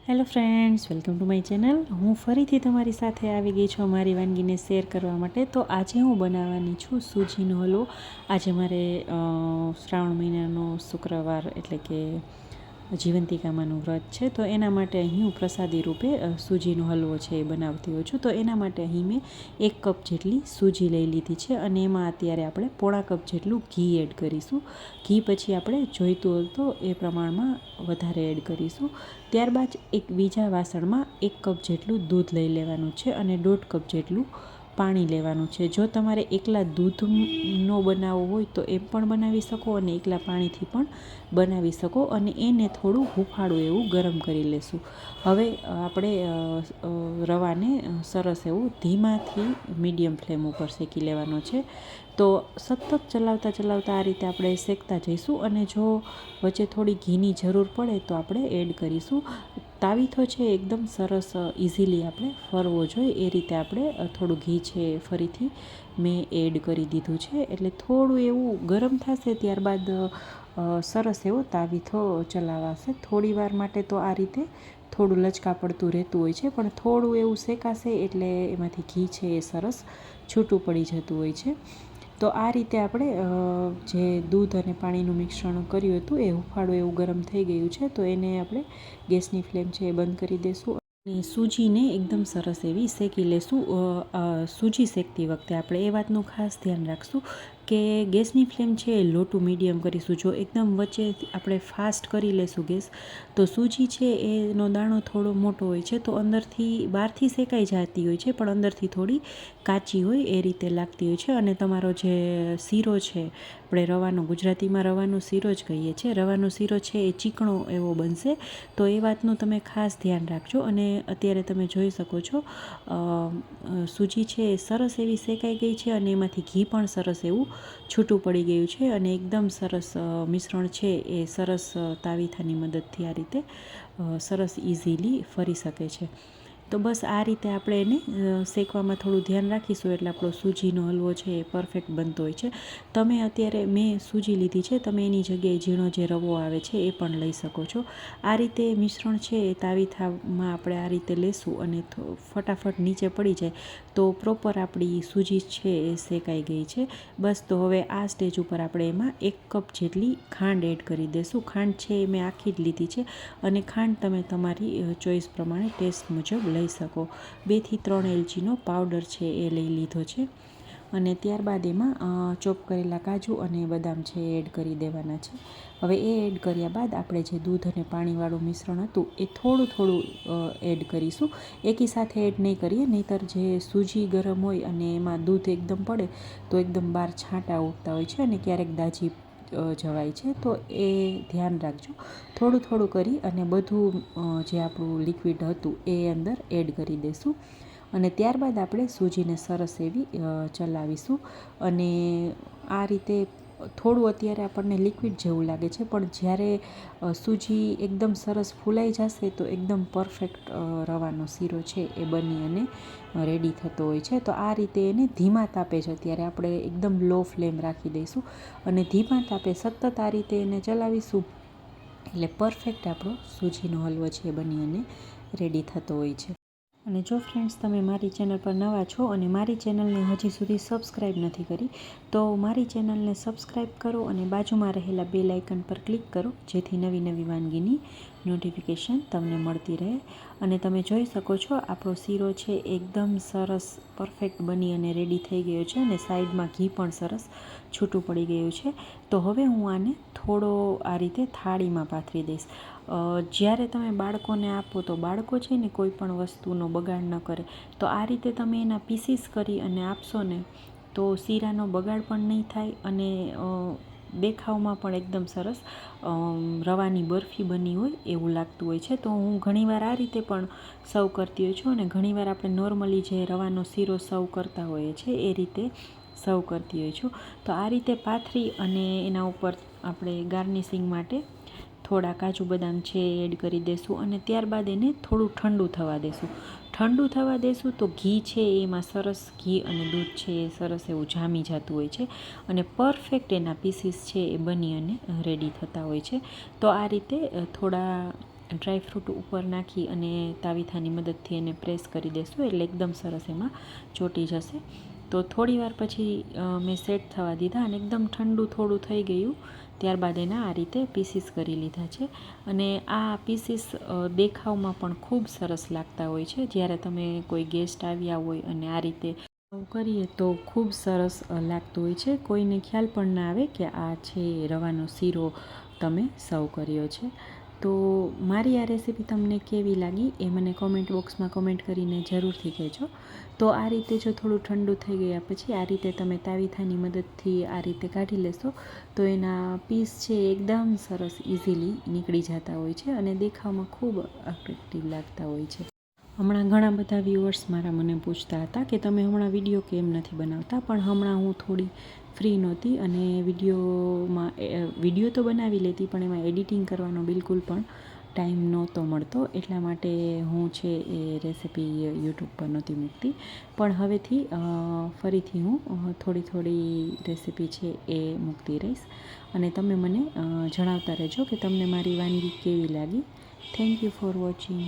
Hello friends, welcome to my channel. હું ફરીથી તમારી સાથે આવી ગઈ છું મારી વાનગીને શેર કરવા માટે. તો આજે હું બનાવવાની છું સૂજીનો હલવો. આજે મારે શ્રાવણ મહિનાનો શુક્રવાર એટલે કે જીવંતિકામાનું વ્રત છે, તો એના માટે અહીં હું પ્રસાદી રૂપે સૂજીનો હલવો છે એ બનાવતી હોઉં છું. તો એના માટે અહીં મેં 1 કપ જેટલી સૂજી લઈ લીધી છે અને એમાં અત્યારે આપણે પોણા કપ જેટલું ઘી એડ કરીશું. ઘી પછી આપણે જોઈતું હોય તો એ પ્રમાણમાં વધારે એડ કરીશું. ત્યારબાદ એક બીજા વાસણમાં 1 કપ જેટલું દૂધ લઈ લેવાનું છે અને 1.5 કપ જેટલું પાણી લેવાનું છે. જો તમારે એકલા દૂધનો બનાવવો હોય તો એમ પણ બનાવી શકો અને એકલા પાણીથી પણ બનાવી શકો અને એને થોડું હુંફાળું એવું ગરમ કરી લેશું. હવે આપણે રવાને સરસ એવું ધીમાથી મીડિયમ ફ્લેમ ઉપર શેકી લેવાનો છે. તો સતત ચલાવતા આ રીતે આપણે શેકતા જઈશું અને જો વચ્ચે થોડી ઘીની જરૂર પડે તો આપણે એડ કરીશું. તાવીથો છે એકદમ સરસ ઇઝીલી આપણે ફરવો જોઈએ એ રીતે આપણે થોડું ઘી છે ફરીથી મેં એડ કરી દીધું છે. એટલે થોડું એવું ગરમ થશે ત્યારબાદ સરસ એવો તાવીથો ચલાવાશે. થોડી વાર માટે તો આ રીતે થોડું લચકા પડતું રહેતું હોય છે, પણ થોડું એવું શેકાશે એટલે એમાંથી ઘી છે એ સરસ છૂટું પડી જતું હોય છે. તો આ રીતે આપણે જે દૂધ અને પાણીનું મિશ્રણ કર્યું હતું એ હુંફાળું એવું ગરમ થઈ ગયું છે. તો એને આપણે ગેસની ફ્લેમ છે એ બંધ કરી દઈશું અને સૂજીને એકદમ સરસ એવી શેકી લેશું. સૂજી શેકતી વખતે આપણે એ વાતનું ખાસ ધ્યાન રાખશું કે ગેસની ફ્લેમ છે એ લો ટુ મીડિયમ કરીશું. જો એકદમ વચ્ચે આપણે ફાસ્ટ કરી લેશું ગેસ તો સૂજી છે એનો દાણો થોડો મોટો હોય છે, તો અંદરથી બહારથી શેકાઈ જતી હોય છે પણ અંદરથી થોડી કાચી હોય એ રીતે લાગતી હોય છે. અને તમારો જે શીરો છે, આપણે રવાનો, ગુજરાતીમાં રવાનો શીરો જ કહીએ છીએ, રવાનો શીરો છે એ ચીકણો એવો બનશે. તો એ વાતનું તમે ખાસ ધ્યાન રાખજો. અને અત્યારે તમે જોઈ શકો છો સૂજી છે એ સરસ એવી શેકાઈ ગઈ છે અને એમાંથી ઘી પણ સરસ એવું છૂટું પડી ગયું છે અને એકદમ સરસ મિશ્રણ છે એ સરસ તાવીથાની મદદથી આ રીતે સરસ ઇઝીલી ફરી શકે છે. તો બસ આ રીતે આપણે એને શેકવામાં થોડું ધ્યાન રાખીશું એટલે આપણો સૂજીનો હલવો છે એ પરફેક્ટ બનતો હોય છે. તમે અત્યારે મેં સૂજી લીધી છે, તમે એની જગ્યાએ ઝીણો જે રવો આવે છે એ પણ લઈ શકો છો. આ રીતે મિશ્રણ છે એ તાવીથામાં આપણે આ રીતે લેશું અને ફટાફટ નીચે પડી જાય તો પ્રોપર આપણી સૂજી છે એ શેકાઈ ગઈ છે. બસ તો હવે આ સ્ટેજ ઉપર આપણે એમાં 1 કપ જેટલી ખાંડ એડ કરી દઈશું. ખાંડ છે એ મેં આખી જ લીધી છે અને ખાંડ તમે તમારી ચોઈસ પ્રમાણે ટેસ્ટ મુજબ લઈ શકો. 2 થી 3 એલચીનો પાવડર છે એ લઈ લીધો છે અને ત્યારબાદ એમાં ચોપ કરેલા કાજુ અને બદામ છે એ એડ કરી દેવાના છે. હવે એ એડ કર્યા બાદ આપણે જે દૂધ અને પાણીવાળું મિશ્રણ હતું એ થોડું એડ કરીશું. એકી સાથે એડ નહીં કરીએ, નહીંતર જે સૂજી ગરમ હોય અને એમાં દૂધ એકદમ પડે તો એકદમ બહાર છાંટા ઉઠતા હોય છે અને ક્યારેક દાજી જવાય છે. તો એ ધ્યાન રાખજો. થોડું કરી અને બધું જે આપણું લિક્વિડ હતું એ અંદર એડ કરી દઈશું અને ત્યારબાદ આપણે સૂજીને સરસ એવી ચલાવીશું. અને આ રીતે થોડું અત્યારે આપણને લિક્વિડ જેવું લાગે છે, પણ જ્યારે સૂજી એકદમ સરસ ફૂલાઈ જશે તો એકદમ પરફેક્ટ રવાનો શીરો છે એ બની અને રેડી થતો હોય છે. તો આ રીતે એને ધીમા તાપે છે અત્યારે આપણે એકદમ લો ફ્લેમ રાખી દઈશું અને ધીમા તાપે સતત આ રીતે એને ચલાવીશું એટલે પરફેક્ટ આપણો સૂજીનો હલવો છે એ બની અને રેડી થતો હોય છે. અને જો ફ્રેન્ડ્સ તમે મારી ચેનલ પર નવા છો અને મારી ચેનલને હજી સુધી સબસ્ક્રાઈબ નથી કરી તો મારી ચેનલને સબસ્ક્રાઈબ કરો અને બાજુમાં રહેલા બેલ આઇકન પર ક્લિક કરો જેથી નવી વાનગીની નોટિફિકેશન તમને મળતી રહે. અને તમે જોઈ શકો છો આપણો શીરો છે એકદમ સરસ પરફેક્ટ બની અને રેડી થઈ ગયો છે અને સાઈડમાં ઘી પણ સરસ છૂટું પડી ગયું છે. તો હવે હું આને થોડો આ રીતે થાળીમાં પાથરી દઈશ. જ્યારે તમે બાળકોને આપો તો બાળકો છે ને કોઈ પણ વસ્તુનો બગાડ ન કરે, તો આ રીતે તમે એના પીસીસ કરી અને આપશો ને તો શીરાનો બગાડ પણ નહીં થાય અને દેખાવમાં પણ એકદમ સરસ રવાની બરફી બની હોય એવું લાગતું હોય છે. તો હું ઘણીવાર આ રીતે પણ સર્વ કરતી હોઉં છું અને ઘણીવાર આપણે નોર્મલી જે રવાનો શીરો સર્વ કરતા હોઈએ છીએ એ રીતે સર્વ કરતી હોઉં છું. તો આ રીતે પાથરી અને એના ઉપર આપણે ગાર્નિશિંગ માટે થોડા કાજુ બદામ છે એડ કરી દઈશું અને ત્યારબાદ એને થોડું ઠંડુ થવા દેશું. ઠંડુ થવા દેશું તો ઘી છે એમાં સરસ ઘી અને દૂધ છે એ સરસ એવું જામી જતું હોય છે અને પરફેક્ટ એના પીસીસ છે એ બની અને રેડી થતા હોય છે. તો આ રીતે થોડા ડ્રાયફ્રૂટ ઉપર નાખી અને તાવીથાની મદદથી એને પ્રેસ કરી દેશું એટલે એકદમ સરસ એમાં ચોંટી જશે. તો થોડી વાર પછી મેં સેટ થવા દીધા અને એકદમ ઠંડુ થોડું થઈ ગયું. ત્યારબાદ એના આ રીતે પીસીસ કરી લીધા છે. અને આ પીસીસ દેખાવમાં પણ ખૂબ સરસ લાગતા હોય છે. જ્યારે તમે કોઈ ગેસ્ટ આવ્યા હોય અને આ રીતે સર્વ કરીએ તો ખૂબ સરસ લાગતું હોય છે. કોઈને ખ્યાલ પણ ના આવે કે આ છે રવાનો શીરો તમે સર્વ કર્યો છે. તો મારી આ રેસીપી તમને કેવી લાગી એ મને કોમેન્ટ બોક્સમાં કોમેન્ટ કરીને જરૂરથી કહેજો. તો આ રીતે જો થોડું ઠંડુ થઈ ગયા પછી આ રીતે તમે તાવીથાની મદદથી આ રીતે કાઢી લેશો તો એના પીસ છે એકદમ સરસ ઇઝીલી નીકળી જતા હોય છે અને દેખાવમાં ખૂબ અટ્રેક્ટિવ લાગતા હોય છે. હમણાં ઘણા બધા વ્યુઅર્સ મારા મને પૂછતા હતા કે તમે હમણાં વિડીયો કેમ નથી બનાવતા, પણ હમણાં હું થોડી ફ્રી નહોતી અને વિડીયો તો બનાવી લેતી પણ એમાં એડિટિંગ કરવાનો બિલકુલ પણ ટાઈમ નહોતો મળતો. એટલા માટે હું છે એ રેસીપી યુટ્યુબ પર નહોતી મૂકતી. પણ હવેથી ફરીથી હું થોડી રેસીપી છે એ મૂકતી રહીશ અને તમે મને જણાવતા રહેજો કે તમને મારી વાનગી કેવી લાગી. Thank you for watching.